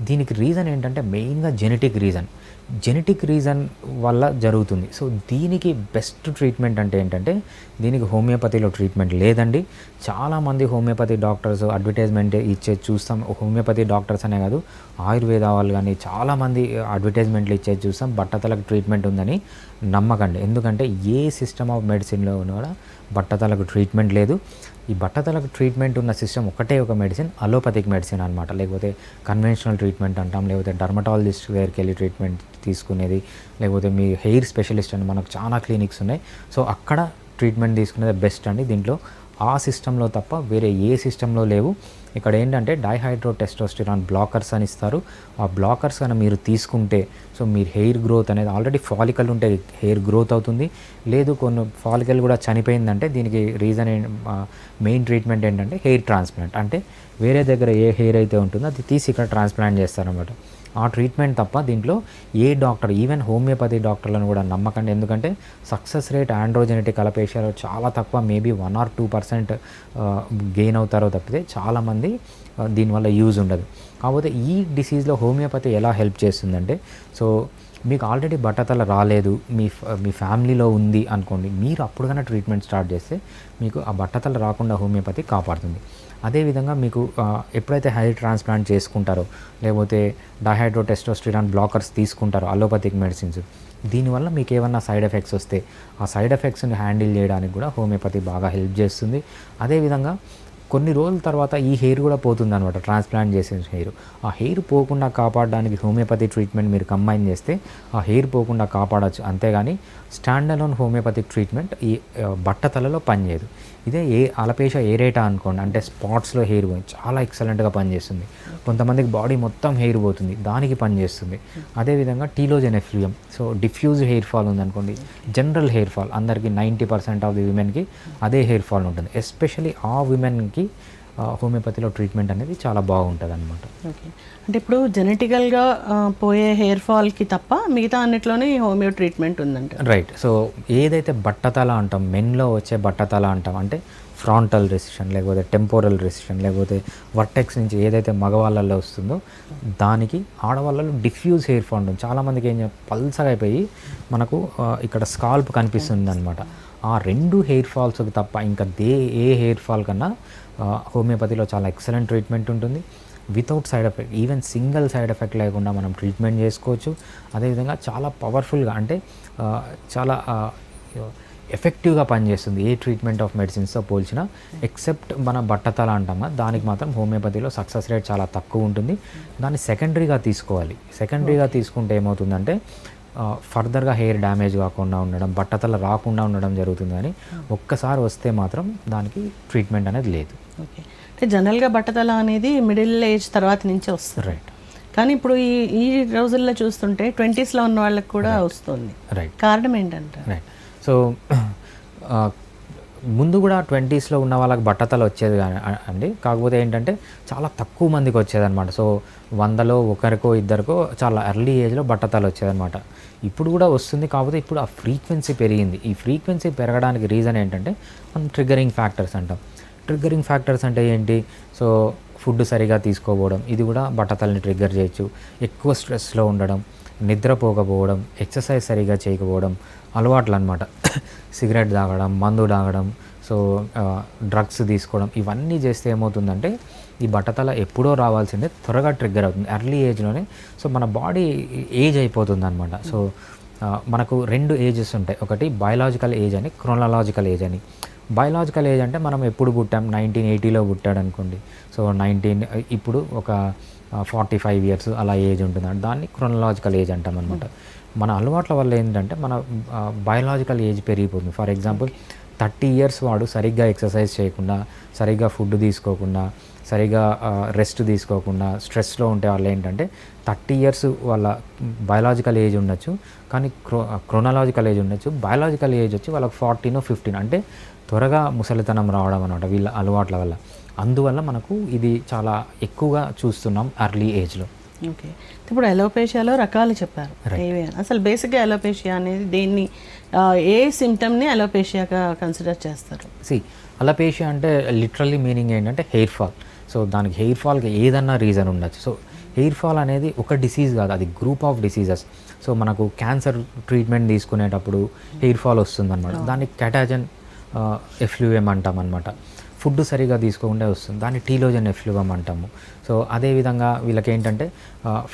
దీనికి రీజన్ ఏంటంటే మెయిన్గా జెనెటిక్ రీజన్. జెనెటిక్ రీజన్ వల్ల జరుగుతుంది. సో దీనికి బెస్ట్ ట్రీట్మెంట్ అంటే ఏంటంటే దీనికి హోమియోపతిలో ట్రీట్మెంట్ లేదండి. చాలామంది హోమియోపతి డాక్టర్స్ అడ్వర్టైజ్మెంట్ ఇచ్చేది చూస్తాం. హోమియోపతి డాక్టర్స్ అనే కాదు, ఆయుర్వేద వాళ్ళు కానీ చాలామంది అడ్వర్టైజ్మెంట్లు ఇచ్చేది చూస్తాం. బట్టతలకు ట్రీట్మెంట్ ఉందని నమ్మకండి. ఎందుకంటే ఏ సిస్టమ్ ఆఫ్ మెడిసిన్లో కూడా బట్టతలకు ట్రీట్మెంట్ లేదు. ఈ బట్టతలకు ట్రీట్మెంట్ ఉన్న సిస్టమ్ ఒక మెడిసిన్ అలోపతిక్ మెడిసిన్ అనమాట. లేకపోతే కన్వెన్షనల్ ట్రీట్మెంట్ అంటాం, లేకపోతే డర్మటాలజిస్ట్ దగ్గరికి వెళ్ళి ట్రీట్మెంట్ తీసుకునేది, లేకపోతే మీ హెయిర్ స్పెషలిస్ట్ అని మనకు చాలా క్లినిక్స్ ఉన్నాయి. సో అక్కడ ట్రీట్మెంట్ తీసుకునేది బెస్ట్ అండి. దీంట్లో ఆ సిస్టంలో తప్ప వేరే ఏ సిస్టంలో లేవు. ఇక్కడ ఏంటంటే డైహైడ్రోటెస్టోస్టిరాన్ బ్లాకర్స్ అని ఇస్తారు. ఆ బ్లాకర్స్ అని మీరు తీసుకుంటే సో మీరు హెయిర్ గ్రోత్ అనేది ఆల్రెడీ ఫాలికల్ ఉంటే హెయిర్ గ్రోత్ అవుతుంది. లేదు కొన్ని ఫాలికల్ కూడా చనిపోయిందంటే దీనికి రీజన్ మెయిన్ ట్రీట్మెంట్ ఏంటంటే హెయిర్ ట్రాన్స్ప్లాంట్. అంటే వేరే దగ్గర ఏ హెయిర్ అయితే ఉంటుందో అది తీసి ఇక్కడ ట్రాన్స్ప్లాంట్ చేస్తారన్నమాట. ఆ ట్రీట్మెంట్ తప్ప దీంట్లో ఏ డాక్టర్, ఈవెన్ హోమియోపతి డాక్టర్లను కూడా నమ్మకండి. ఎందుకంటే సక్సెస్ రేట్ ఆండ్రోజెనెటిక్ అలపేషియాలో చాలా తక్కువ, మేబీ 1 or 2% గెయిన్ అవుతారో తప్పితే చాలామంది దీనివల్ల యూజ్ ఉండదు. కాకపోతే ఈ డిసీజ్లో హోమియోపతి ఎలా హెల్ప్ చేస్తుందంటే, సో మీకు ఆల్రెడీ బట్టతల రాలేదు, మీ ఫ్యామిలీలో ఉంది అనుకోండి, మీరు అప్పుడు కన్నా ట్రీట్మెంట్ స్టార్ట్ చేస్తే మీకు ఆ బట్టతల రాకుండా హోమియోపతి కాపాడుతుంది. అదేవిధంగా మీకు ఎప్పుడైతే హెయిర్ ట్రాన్స్ప్లాంట్ చేసుకుంటారో లేకపోతే డైహైడ్రోటెస్టోస్టిరాన్ బ్లాకర్స్ తీసుకుంటారో అలోపతిక్ మెడిసిన్స్, దీనివల్ల మీకు ఏమన్నా సైడ్ ఎఫెక్ట్స్ వస్తే ఆ సైడ్ ఎఫెక్ట్స్ని హ్యాండిల్ చేయడానికి కూడా హోమియోపతి బాగా హెల్ప్ చేస్తుంది. అదేవిధంగా కొన్ని రోజుల తర్వాత ఈ హెయిర్ కూడా పోతుంది అనమాట, ట్రాన్స్ప్లాంట్ చేసిన హెయిర్. ఆ హెయిర్ పోకుండా కాపాడడానికి హోమియోపతి ట్రీట్మెంట్ మీరు కంబైన్ చేస్తే ఆ హెయిర్ పోకుండా కాపాడచ్చు. అంతేగాని స్టాండ్ అలోన్ హోమియోపతిక్ ట్రీట్మెంట్ ఈ బట్టతలలో పనిచేయదు. ఇదే అలపేషియా ఏరేటా అనుకోండి, అంటే స్పాట్స్లో హెయిర్ పోయి చాలా ఎక్సలెంట్గా పనిచేస్తుంది. కొంతమందికి బాడీ మొత్తం హెయిర్ పోతుంది, దానికి పనిచేస్తుంది. అదేవిధంగా telogen effluvium, so diffuse hair fall ఉందనుకోండి, జనరల్ హెయిర్ ఫాల్ అందరికీ 90% ఆఫ్ ది విమెన్కి అదే హెయిర్ ఫాల్ ఉంటుంది. ఎస్పెషలీ ఆ విమెన్కి హోమియోపతిలో ట్రీట్మెంట్ అనేది చాలా బాగుంటుంది అనమాట. ఓకే, అంటే ఇప్పుడు జెనెటికల్గా పోయే హెయిర్ ఫాల్కి తప్ప మిగతా అన్నిట్లోనే హోమియో ట్రీట్మెంట్ ఉందంట. రైట్. సో ఏదైతే బట్టతల అంటాం, మెన్లో వచ్చే బట్టతల అంటాం, అంటే ఫ్రాంటల్ రెసిషన్ లేకపోతే టెంపోరల్ రెసిషన్ లేకపోతే వర్టెక్స్ నుంచి ఏదైతే మగవాళ్ళల్లో వస్తుందో దానికి ఆడవాళ్ళలో డిఫ్యూజ్ హెయిర్ ఫాల్ ఉంటుంది. చాలామందికి ఏం పల్సగా అయిపోయి మనకు ఇక్కడ స్కాల్ప్ కనిపిస్తుంది అనమాట. ఆ 2 హెయిర్ ఫాల్స్కి తప్ప ఇంకా ఏ హెయిర్ ఫాల్ కన్నా హోమియోపతిలో చాలా ఎక్సలెంట్ ట్రీట్మెంట్ ఉంటుంది. Without side effect, even single side effect లేకుండా మనం ట్రీట్మెంట్ చేసుకోవచ్చు. అదేవిధంగా చాలా పవర్ఫుల్గా, అంటే చాలా ఎఫెక్టివ్గా పనిచేస్తుంది ఏ ట్రీట్మెంట్ ఆఫ్ మెడిసిన్స్తో పోల్చినా. ఎక్సెప్ట్ మన బట్టతల అంటామా, దానికి మాత్రం హోమియోపతిలో సక్సెస్ రేట్ చాలా తక్కువ ఉంటుంది. దాన్ని సెకండరీగా తీసుకోవాలి. సెకండరీగా తీసుకుంటే ఏమవుతుందంటే ఫర్దర్గా హెయిర్ డ్యామేజ్ కాకుండా ఉండడం, బట్టతల రాకుండా ఉండడం జరుగుతుంది. కానీ ఒక్కసారి వస్తే మాత్రం దానికి ట్రీట్మెంట్ అనేది లేదు. ఓకే, అంటే జనరల్గా బట్టతల అనేది మిడిల్ ఏజ్ తర్వాత నుంచే వస్తుంది. రైట్. కానీ ఇప్పుడు ఈ రోజుల్లో చూస్తుంటే 20sలో ఉన్న వాళ్ళకి కూడా వస్తుంది. రైట్. కారణం ఏంటంటే రైట్. సో ముందు కూడా 20sలో ఉన్న వాళ్ళకి బట్టతల వచ్చేది అండి. కాకపోతే ఏంటంటే చాలా తక్కువ మందికి వచ్చేదన్నమాట. సో 100లో ఒకరికో ఇద్దరికో చాలా ఎర్లీ ఏజ్లో బట్టతల వచ్చేదన్నమాట. ఇప్పుడు కూడా వస్తుంది, కాకపోతే ఇప్పుడు ఆ ఫ్రీక్వెన్సీ పెరిగింది. ఈ ఫ్రీక్వెన్సీ పెరగడానికి రీజన్ ఏంటంటే మనం ట్రిగ్గరింగ్ ఫ్యాక్టర్స్ అంటాం. ట్రిగ్గరింగ్ ఫ్యాక్టర్స్ అంటే ఏంటి? సో ఫుడ్ సరిగా తీసుకోపోవడం, ఇది కూడా బట్టతలని ట్రిగ్గర్ చేయొచ్చు. ఎక్కువ స్ట్రెస్లో ఉండడం, నిద్రపోకపోవడం, ఎక్సర్సైజ్ సరిగా చేయకపోవడం, అలవాట్లు అనమాట. సిగరెట్ తాగడం, మందు తాగడం, సో డ్రగ్స్ తీసుకోవడం, ఇవన్నీ చేస్తే ఏమవుతుందంటే ఈ బట్టతల ఎప్పుడో రావాల్సిందే త్వరగా ట్రిగ్గర్ అవుతుంది ఎర్లీ ఏజ్లోనే. సో మన బాడీ ఏజ్ అయిపోతుంది అనమాట. సో మనకు 2 ఏజెస్ ఉంటాయి. ఒకటి బయలాజికల్ ఏజ్ అని, క్రోనలాజికల్ ఏజ్ అని. బయలాజికల్ ఏజ్ అంటే మనం ఎప్పుడు పుట్టాం, 1980లో పుట్టాడు అనుకోండి. సో ఇప్పుడు ఒక 45 years అలా ఏజ్ ఉంటుంది, దాన్ని క్రోనలాజికల్ ఏజ్ అంటాం అనమాట. మన అలవాట్ల వల్ల ఏంటంటే మన బయలాజికల్ ఏజ్ పెరిగిపోతుంది. ఫర్ ఎగ్జాంపుల్ 30 years వాడు సరిగ్గా ఎక్సర్సైజ్ చేయకుండా, సరిగ్గా ఫుడ్ తీసుకోకుండా, సరిగ్గా రెస్ట్ తీసుకోకుండా స్ట్రెస్లో ఉంటే వాళ్ళు ఏంటంటే 30 years వాళ్ళ బయలాజికల్ ఏజ్ ఉండొచ్చు, కానీ క్రోనలాజికల్ ఏజ్ ఉండొచ్చు. బయలాజికల్ ఏజ్ వచ్చి వాళ్ళకి 14 or 15, అంటే త్వరగా ముసలితనం రావడం అనమాట వీళ్ళ అలవాట్ల వల్ల. అందువల్ల మనకు ఇది చాలా ఎక్కువగా చూస్తున్నాం ఎర్లీ ఏజ్లో. ఓకే, ఇప్పుడు అలోపేషియాలో రకాలు చెప్పారు. అసలు బేసిక్గా అలోపేషియా అనేది దేన్ని, ఏ సిమ్టమ్ని అలోపేషియాగా కన్సిడర్ చేస్తారు? అలోపేషియా అంటే లిటరల్లీ మీనింగ్ ఏంటంటే హెయిర్ ఫాల్. సో దానికి హెయిర్ ఫాల్కి ఏదన్నా రీజన్ ఉండొచ్చు. సో హెయిర్ ఫాల్ అనేది ఒక డిసీజ్ కాదు, అది గ్రూప్ ఆఫ్ డిసీజెస్. సో మనకు క్యాన్సర్ ట్రీట్మెంట్ తీసుకునేటప్పుడు హెయిర్ ఫాల్ వస్తుందన్నమాట, దాన్ని కెటాజన్ ఎఫ్లూయం అంటాం అనమాట. ఫుడ్ సరిగా తీసుకోకుండా వస్తుంది, దాన్ని టీలోజన్ ఎఫ్లూయం అంటాము. సో అదేవిధంగా వీళ్ళకి ఏంటంటే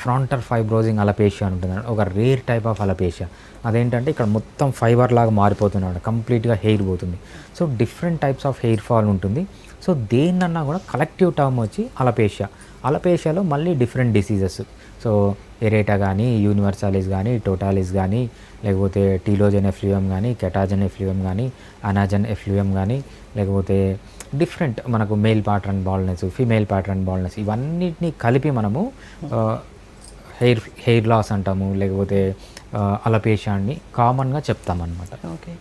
ఫ్రాంటర్ ఫైబ్రోజింగ్ అలపేషియా ఉంటుంది, ఒక రేర్ టైప్ ఆఫ్ అలపేషియా. అదేంటంటే ఇక్కడ మొత్తం ఫైబర్ లాగా మారిపోతున్నాడు, కంప్లీట్గా హెయిర్ పోతుంది. So different types of hair fall ఉంటుంది. సో దేన్నన్నా కూడా కలెక్టివ్ టర్మ్ వచ్చి అలపేషియా. అలపేషియాలో మళ్ళీ డిఫరెంట్ డిసీజెస్, సో ఎరేటా కానీ, యూనివర్సాలిస్ కానీ, టోటాలిస్ కానీ, లేకపోతే టీలోజన్ ఎఫ్లూయం కానీ, కెటాజన్ ఎఫ్లూయం కానీ, అనాజన్ ఎఫ్లూయం కానీ, లేకపోతే డిఫరెంట్ మనకు male pattern baldness, female pattern baldness, ఇవన్నిటిని కలిపి మనము హెయిర్ లాస్ అంటాము, లేకపోతే అలపేషియాని కామన్గా చెప్తామన్నమాట. ఓకే,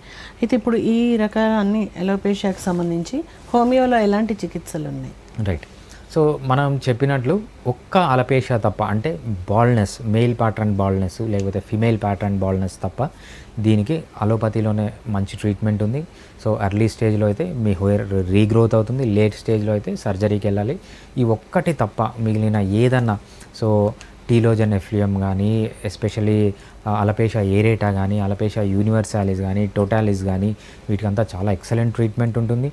అయితే ఇప్పుడు ఈ రకాల అన్ని అలోపేషియాకి సంబంధించి హోమియోలో ఎలాంటి చికిత్సలు ఉన్నాయి? రైట్. సో మనం చెప్పినట్లు ఒక్క అలపేషియా తప్ప, అంటే బాల్నెస్, మేల్ ప్యాటర్న్ బాల్నెస్ లేకపోతే ఫిమేల్ ప్యాటర్న్ బాల్నెస్ తప్ప దీనికి అలోపతిలోనే మంచి ట్రీట్మెంట్ ఉంది. సో ఎర్లీ స్టేజ్లో అయితే మీ హెయిర్ రీగ్రోత్ అవుతుంది, లేట్ స్టేజ్లో అయితే సర్జరీకి వెళ్ళాలి. ఈ ఒక్కటి తప్ప మిగిలిన ఏదన్నా, సో టీలోజన్ ఎఫ్లూయం కానీ, ఎస్పెషలీ అలపేషియా ఏరేటా కానీ, అలపేషియా యూనివర్సాలిస్ కానీ, టోటాలిస్ కానీ, వీటికంతా చాలా ఎక్సలెంట్ ట్రీట్మెంట్ ఉంటుంది.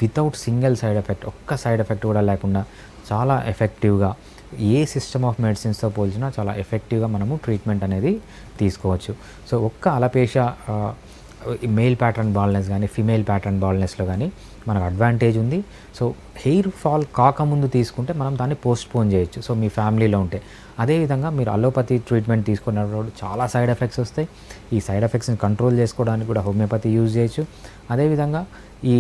వితౌట్ సింగిల్ సైడ్ ఎఫెక్ట్, ఒక్క సైడ్ ఎఫెక్ట్ కూడా లేకుండా చాలా ఎఫెక్టివ్గా, ఏ సిస్టమ్ ఆఫ్ మెడిసిన్స్తో పోల్చినా చాలా ఎఫెక్టివ్గా మనము ట్రీట్మెంట్ అనేది తీసుకోవచ్చు. సో ఒక్క అలపేషియా మేల్ ప్యాటర్న్ బాల్నెస్ కానీ, ఫిమేల్ ప్యాటర్న్ బాల్నెస్లో కానీ మనకు అడ్వాంటేజ్ ఉంది. సో హెయిర్ ఫాల్ కాకముందు తీసుకుంటే మనం దాన్ని పోస్ట్పోన్ చేయొచ్చు, సో మీ ఫ్యామిలీలో ఉంటే. అదేవిధంగా మీరు అలోపతి ట్రీట్మెంట్ తీసుకున్నప్పుడు చాలా సైడ్ ఎఫెక్ట్స్ వస్తాయి. ఈ సైడ్ ఎఫెక్ట్స్ని కంట్రోల్ చేసుకోవడానికి కూడా హోమియోపతి యూజ్ చేయొచ్చు. అదేవిధంగా ఈ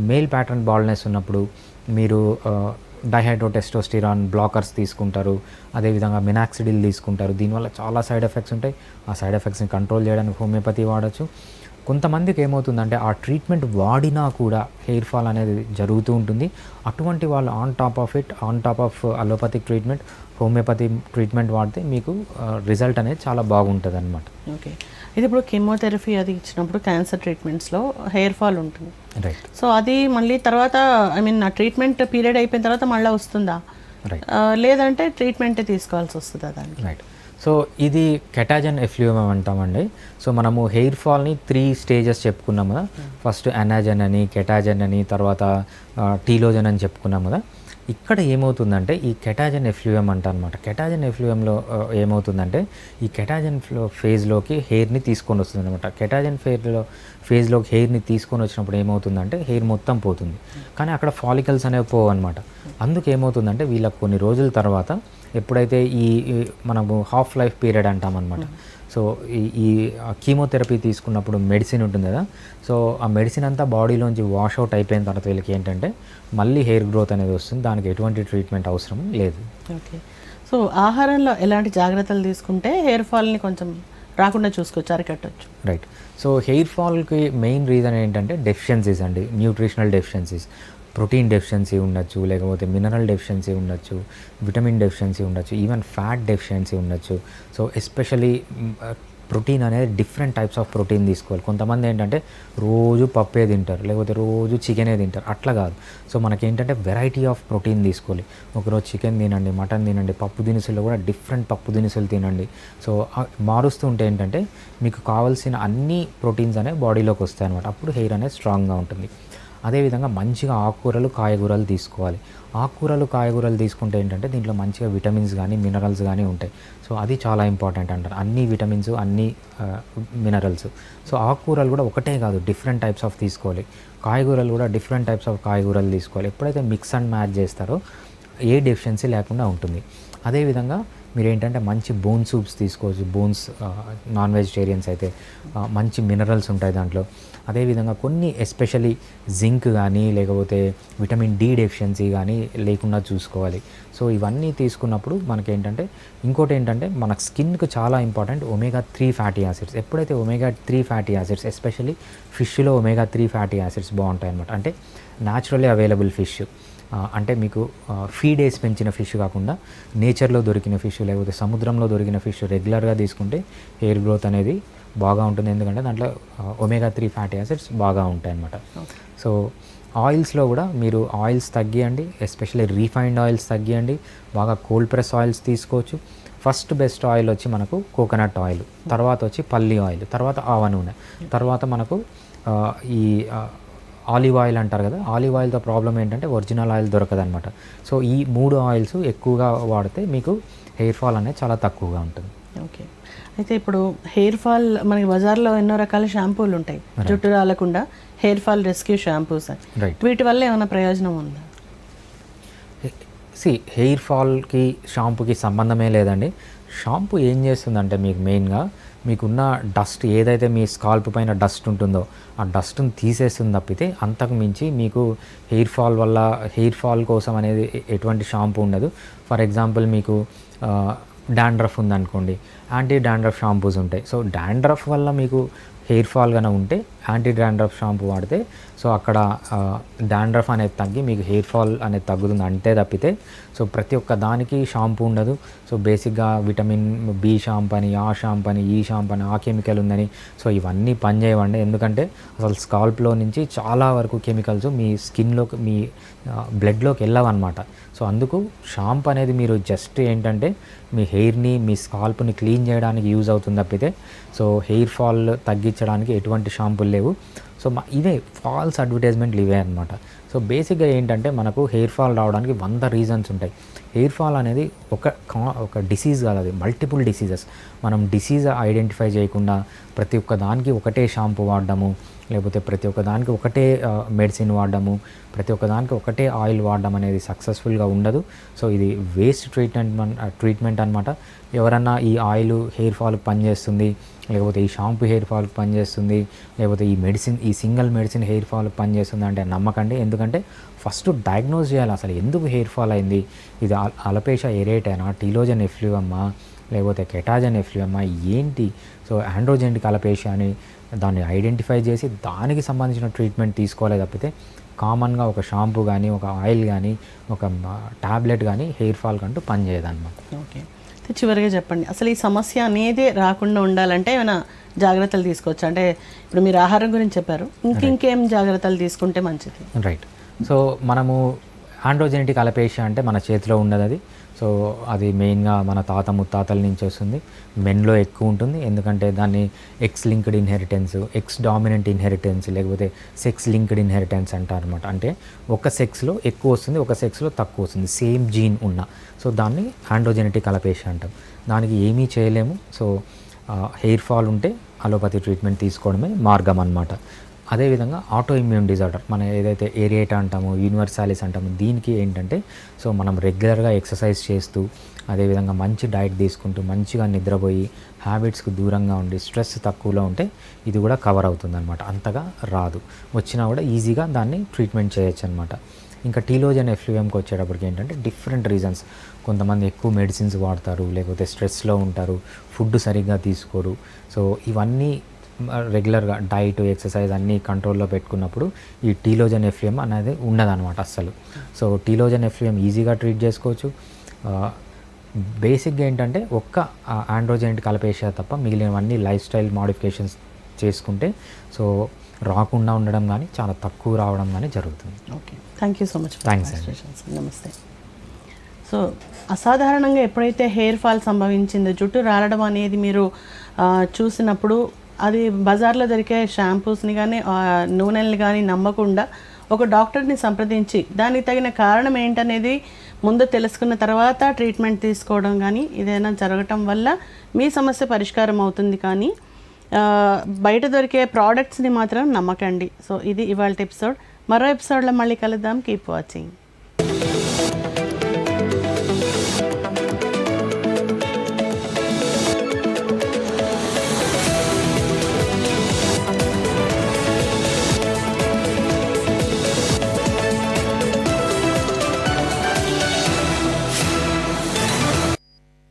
మేల్ ప్యాటర్న్ బాల్నెస్ ఉన్నప్పుడు మీరు డైహైడ్రోటెస్టోస్టిరాన్ బ్లాకర్స్ తీసుకుంటారు, అదేవిధంగా మినాక్సిడిల్ తీసుకుంటారు. దీనివల్ల చాలా సైడ్ ఎఫెక్ట్స్ ఉంటాయి. ఆ సైడ్ ఎఫెక్ట్స్ని కంట్రోల్ చేయడానికి హోమియోపతి వాడచ్చు. కొంతమందికి ఏమవుతుందంటే ఆ ట్రీట్మెంట్ వాడినా కూడా హెయిర్ ఫాల్ అనేది జరుగుతూ ఉంటుంది. అటువంటి వాళ్ళు on top of allopathic treatment, homeopathy treatment వాడితే మీకు రిజల్ట్ అనేది చాలా బాగుంటుంది అనమాట. ఓకే, ఇది ఇప్పుడు కీమోథెరపీ అది ఇచ్చినప్పుడు క్యాన్సర్ ట్రీట్మెంట్స్లో హెయిర్ ఫాల్ ఉంటుంది, రైట్. సో అది మళ్ళీ తర్వాత ఆ ట్రీట్మెంట్ పీరియడ్ అయిపోయిన తర్వాత మళ్ళీ వస్తుందా, రైట్, లేదంటే ట్రీట్మెంటే తీసుకోవాల్సి వస్తుందా దాన్ని? రైట్. సో ఇది కెటాజన్ ఎఫ్లూయం అంటామండి. సో మనము హెయిర్ ఫాల్ని 3 స్టేజెస్ చెప్పుకున్నాం కదా. ఫస్ట్ అనాజన్ అని, కెటాజన్ అని, తర్వాత టీలోజన్ అని చెప్పుకున్నాం కదా. ఇక్కడ ఏమవుతుందంటే ఈ కెటాజన్ ఎఫ్లూయం అంట అనమాట. కెటాజన్ ఎఫ్లూయంలో ఏమవుతుందంటే ఈ కెటాజన్ ఫేజ్లోకి హెయిర్ని తీసుకొని వస్తుంది అనమాట. కెటాజన్ ఫేజ్లోకి హెయిర్ని తీసుకొని వచ్చినప్పుడు ఏమవుతుందంటే హెయిర్ మొత్తం పోతుంది, కానీ అక్కడ ఫాలికల్స్ అనేవి పోవు అనమాట. అందుకు ఏమవుతుందంటే వీళ్ళకి కొన్ని రోజుల తర్వాత ఎప్పుడైతే ఈ మనము హాఫ్ లైఫ్ పీరియడ్ అంటామన్నమాట. సో ఈ కీమోథెరపీ తీసుకున్నప్పుడు మెడిసిన్ ఉంటుంది కదా, సో ఆ మెడిసిన్ అంతా బాడీలోంచి వాష్ అవుట్ అయిపోయిన తర్వాత వీళ్ళకి ఏంటంటే మళ్ళీ హెయిర్ గ్రోత్ అనేది వస్తుంది. దానికి ఎటువంటి ట్రీట్మెంట్ అవసరం లేదు. ఓకే, సో ఆహారంలో ఎలాంటి జాగ్రత్తలు తీసుకుంటే హెయిర్ ఫాల్ని కొంచెం రాకుండా చూసుకోవచ్చు, అరికట్టవచ్చు? రైట్. సో హెయిర్ ఫాల్కి మెయిన్ రీజన్ ఏంటంటే డెఫిషియన్సీస్ అండి, న్యూట్రిషనల్ డెఫిషియన్సీస్. ప్రోటీన్ డెఫిషియన్సీ ఉండొచ్చు, లేకపోతే మినరల్ డెఫిషియన్సీ ఉండొచ్చు, విటమిన్ డెఫిషియన్సీ ఉండొచ్చు, ఈవెన్ ఫ్యాట్ డెఫిషియన్సీ ఉండొచ్చు. సో ఎస్పెషలీ ప్రోటీన్ అనేది డిఫరెంట్ టైప్స్ ఆఫ్ ప్రోటీన్ తీసుకోవాలి. కొంతమంది ఏంటంటే రోజు పప్పే తింటారు, లేకపోతే రోజు చికెనే తింటారు, అట్లా కాదు. సో మనకేంటంటే వెరైటీ ఆఫ్ ప్రోటీన్ తీసుకోవాలి. ఒకరోజు చికెన్ తినండి, మటన్ తినండి, పప్పు దినుసుల్లో కూడా డిఫరెంట్ పప్పు దినుసులు తినండి. సో మారుస్తూ ఉంటే ఏంటంటే మీకు కావాల్సిన అన్ని ప్రోటీన్స్ అనేవి బాడీలోకి వస్తాయి అన్నమాట. అప్పుడు హెయిర్ అనేది స్ట్రాంగ్గా ఉంటుంది. అదేవిధంగా మంచిగా ఆకుకూరలు, కాయగూరలు తీసుకోవాలి. ఆకుకూరలు, కాయగూరలు తీసుకుంటే ఏంటంటే దీంట్లో మంచిగా విటమిన్స్ కానీ, మినరల్స్ కానీ ఉంటాయి. సో అది చాలా ఇంపార్టెంట్ అంటారు, అన్ని విటమిన్స్, అన్ని మినరల్స్. సో ఆకుకూరలు కూడా ఒకటే కాదు, డిఫరెంట్ టైప్స్ ఆఫ్ తీసుకోవాలి. కాయగూరలు కూడా డిఫరెంట్ టైప్స్ ఆఫ్ కాయగూరలు తీసుకోవాలి. ఎప్పుడైతే మిక్స్ అండ్ మ్యాచ్ చేస్తారో ఏ డెఫిషియన్సీ లేకుండా ఉంటుంది. అదేవిధంగా మీరు ఏంటంటే మంచి బోన్ సూప్స్ తీసుకోవచ్చు. బోన్స్ నాన్ వెజిటేరియన్స్ అయితే మంచి మినరల్స్ ఉంటాయి దాంట్లో. అదేవిధంగా కొన్ని ఎస్పెషలీ జింక్ కానీ, లేకపోతే విటమిన్ డి డెఫిషియన్సీ కానీ లేకుండా చూసుకోవాలి. సో ఇవన్నీ తీసుకున్నప్పుడు మనకేంటంటే ఇంకోటి ఏంటంటే మన స్కిన్కి చాలా ఇంపార్టెంట్ omega-3 ఫ్యాటీ యాసిడ్స్. ఎప్పుడైతే omega-3 ఫ్యాటీ యాసిడ్స్, ఎస్పెషల్లీ ఫిష్లో omega-3 ఫ్యాటీ యాసిడ్స్ బాగుంటాయి అన్నమాట. అంటే న్యాచురల్లీ అవైలబుల్ ఫిష్, అంటే మీకు ఫీడ్ వేసి పెంచిన ఫిష్ కాకుండా నేచర్లో దొరికిన ఫిష్, లేకపోతే సముద్రంలో దొరికిన ఫిష్ రెగ్యులర్గా తీసుకుంటే హెయిర్ గ్రోత్ అనేది బాగా ఉంటుంది, ఎందుకంటే దాంట్లో ఒమేగా 3 ఫ్యాటీ యాసిడ్స్ బాగా ఉంటాయి అన్నమాట. సో ఆయిల్స్లో కూడా మీరు ఆయిల్స్ తగ్గియండి, ఎస్పెషల్లీ రీఫైన్డ్ ఆయిల్స్ తగ్గియండి, బాగా కోల్డ్ ప్రెస్ ఆయిల్స్ తీసుకోవచ్చు. ఫస్ట్ బెస్ట్ ఆయిల్ వచ్చి మనకు కోకోనట్ ఆయిల్, తర్వాత వచ్చి పల్లి ఆయిల్, తర్వాత ఆవ నూనె, తర్వాత మనకు ఈ ఆలివ్ ఆయిల్ అంటారు కదా. ఆలివ్ ఆయిల్తో ప్రాబ్లం ఏంటంటే ఒరిజినల్ ఆయిల్ దొరకదనమాట. సో ఈ 3 ఆయిల్స్ ఎక్కువగా వాడితే మీకు హెయిర్ ఫాల్ అనేది చాలా తక్కువగా ఉంటుంది. ఓకే, అయితే ఇప్పుడు హెయిర్ ఫాల్ మనకి బజార్లో ఎన్నో రకాల షాంపూలు ఉంటాయి, జుట్టు రాలకుండా hair fall rescue shampoos. Right. వీటి వల్ల ఏమైనా ప్రయోజనం ఉందా? హెయిర్ ఫాల్కి షాంపూకి సంబంధమే లేదండి. షాంపూ ఏం చేస్తుందంటే మీకు మెయిన్గా మీకున్న డస్ట్ ఏదైతే మీ స్కాల్ప్ పైన డస్ట్ ఉంటుందో ఆ డస్ట్ని తీసేస్తుంది తప్పితే అంతకు మించి మీకు హెయిర్ ఫాల్ కోసం అనేది ఎటువంటి షాంపూ ఉండదు. ఫర్ ఎగ్జాంపుల్ మీకు డాండ్రఫ్ ఉందనుకోండి, యాంటీ డాండ్రఫ్ షాంపూస్ ఉంటాయి. సో డాండ్రఫ్ వల్ల మీకు హెయిర్ ఫాల్ కన్నా ఉంటే యాంటీ డాండ్రఫ్ షాంపూ వాడితే సో అక్కడ డాండ్రఫ్ అనేది తగ్గి మీకు హెయిర్ ఫాల్ అనేది తగ్గుతుంది అంతే తప్పితే సో ప్రతి ఒక్క దానికి షాంపూ ఉండదు. సో బేసిక్గా విటమిన్ బి షాంపూ అని, ఆ షాంపూ అని, ఈ షాంపూ అని, ఆ కెమికల్ ఉందని సో ఇవన్నీ పనిచేయవండి. ఎందుకంటే అసలు స్కాల్ప్లో నుంచి చాలా వరకు కెమికల్స్ మీ స్కిన్లోకి, మీ బ్లడ్లోకి వెళ్ళవన్నమాట. సో అందుకు షాంపూ అనేది మీరు జస్ట్ ఏంటంటే మీ హెయిర్ని, మీ స్కాల్ప్ని క్లీన్ చేయడానికి యూజ్ అవుతుంది తప్పితే సో హెయిర్ ఫాల్ తగ్గించడానికి ఎటువంటి షాంపూలు లేవు. సో ఇవే ఫాల్స్ అడ్వర్టైజ్మెంట్లు ఇవే అనమాట. సో బేసిక్గా ఏంటంటే మనకు హెయిర్ ఫాల్ రావడానికి 100 రీజన్స్ ఉంటాయి. హెయిర్ ఫాల్ అనేది ఒక డిసీజ్ కాదు, అది మల్టిపుల్ డిసీజెస్. మనం డిసీజ్ ఐడెంటిఫై చేయకుండా ప్రతి ఒక్క దానికి ఒకటే షాంపూ వాడడము, లేకపోతే ప్రతి ఒక్క దానికి ఒకటే మెడిసిన్ వాడడము, ప్రతి ఒక్క దానికి ఒకటే ఆయిల్ వాడడం అనేది సక్సెస్ఫుల్గా ఉండదు. సో ఇది వేస్ట్ ట్రీట్మెంట్ అనమాట. ఎవరన్నా ఈ ఆయిల్ హెయిర్ ఫాల్కి పనిచేస్తుంది, లేకపోతే ఈ షాంపూ హెయిర్ ఫాల్కి పనిచేస్తుంది, లేకపోతే ఈ సింగిల్ మెడిసిన్ హెయిర్ ఫాల్కి పనిచేస్తుంది అంటే నమ్మకండి. ఎందుకంటే ఫస్ట్ డయాగ్నోజ్ చేయాలి అసలు ఎందుకు హెయిర్ ఫాల్ అయింది. ఇది అలపేషియా ఎరేటైనా, టీలోజన్ ఎఫ్లూయమ్మా, లేకపోతే కెటాజన్ ఎఫ్లూయమ్మా, ఏంటి. సో ఆండ్రోజెనిక్ అలపేషియా అని దాన్ని ఐడెంటిఫై చేసి దానికి సంబంధించిన ట్రీట్మెంట్ తీసుకోవాలి తప్పితే కామన్గా ఒక షాంపూ కానీ, ఒక ఆయిల్ కానీ, ఒక ట్యాబ్లెట్ కానీ హెయిర్ ఫాల్ కంటూ పనిచేయదన్నమాట. ఓకే, చివరిగా చెప్పండి, అసలు ఈ సమస్య అనేది రాకుండా ఉండాలంటే ఏమైనా జాగ్రత్తలు తీసుకోవచ్చు? అంటే ఇప్పుడు మీరు ఆహారం గురించి చెప్పారు, ఇంకేం జాగ్రత్తలు తీసుకుంటే మంచిది? రైట్. సో మనము ఆండ్రోజెనిక్ అలపేషియా అంటే మన చేతిలో ఉండదు అది. సో అది మెయిన్గా మన తాత ముత్తాతల నుంచి వస్తుంది. మెన్లో ఎక్కువ ఉంటుంది, ఎందుకంటే దాన్ని X linked inheritance, X dominant inheritance, లేకపోతే సెక్స్ లింక్డ్ ఇన్హెరిటెన్స్ అంటారు అనమాట. అంటే ఒక సెక్స్లో ఎక్కువ వస్తుంది, ఒక సెక్స్లో తక్కువ వస్తుంది, సేమ్ జీన్ ఉన్న. సో దాన్ని ఆండ్రోజెనిక్ అలపేషియా అంటాం. దానికి ఏమీ చేయలేము. సో హెయిర్ ఫాల్ ఉంటే అలోపతి ట్రీట్మెంట్ తీసుకోవడమే మార్గం అన్నమాట. అదేవిధంగా ఆటో ఇమ్యూన్ డిజార్డర్, మనం ఏదైతే ఏరియేటా అంటామో, యూనివర్సాలిస్ అంటామో, దీనికి ఏంటంటే సో మనం రెగ్యులర్గా ఎక్సర్సైజ్ చేస్తూ, అదేవిధంగా మంచి డైట్ తీసుకుంటూ, మంచిగా నిద్రపోయి, హ్యాబిట్స్కి దూరంగా ఉండి, స్ట్రెస్ తక్కువలో ఉంటే ఇది కూడా కవర్ అవుతుంది అనమాట. అంతగా రాదు, వచ్చినా కూడా ఈజీగా దాన్ని ట్రీట్మెంట్ చేయొచ్చు అనమాట. ఇంకా టీలోజన్ ఎఫ్లూయంకి వచ్చేటప్పటికి ఏంటంటే డిఫరెంట్ రీజన్స్. కొంతమంది ఎక్కువ మెడిసిన్స్ వాడతారు, లేకపోతే స్ట్రెస్లో ఉంటారు, ఫుడ్ సరిగ్గా తీసుకోరు. సో ఇవన్నీ రెగ్యులర్గా డైట్, ఎక్సర్సైజ్ అన్నీ కంట్రోల్లో పెట్టుకున్నప్పుడు ఈ టీలోజన్ ఎఫ్లూయం అనేది ఉండదన్నమాట అస్సలు. సో టీలోజన్ ఎఫ్లూయం ఈజీగా ట్రీట్ చేసుకోవచ్చు. బేసిక్గా ఏంటంటే ఒక్క ఆండ్రోజెనిక్ అలపేషియా తప్ప మిగిలినవన్నీ లైఫ్ స్టైల్ మోడిఫికేషన్స్ చేసుకుంటే సో రాకుండా ఉండడం కానీ, చాలా తక్కువ రావడం కానీ జరుగుతుంది. Okay, thank you so much. Thanks అండి. నమస్తే. సో అసాధారణంగా ఎప్పుడైతే హెయిర్ ఫాల్ సంభవించిందో, జుట్టు రాలడం అనేది మీరు చూసినప్పుడు అది బజార్లో దొరికే షాంపూస్ని కానీ, నూనెల్ని కానీ నమ్మకుండా ఒక డాక్టర్ని సంప్రదించి దానికి తగిన కారణం ఏంటనేది ముందు తెలుసుకున్న తర్వాత ట్రీట్మెంట్ తీసుకోవడం కానీ ఏదైనా జరగటం వల్ల మీ సమస్య పరిష్కారం అవుతుంది. కానీ బయట దొరికే ప్రోడక్ట్స్ని మాత్రం నమ్మకండి. సో ఇది ఇవాళ ఎపిసోడ్. మరో ఎపిసోడ్లో మళ్ళీ కలుద్దాం. Keep watching.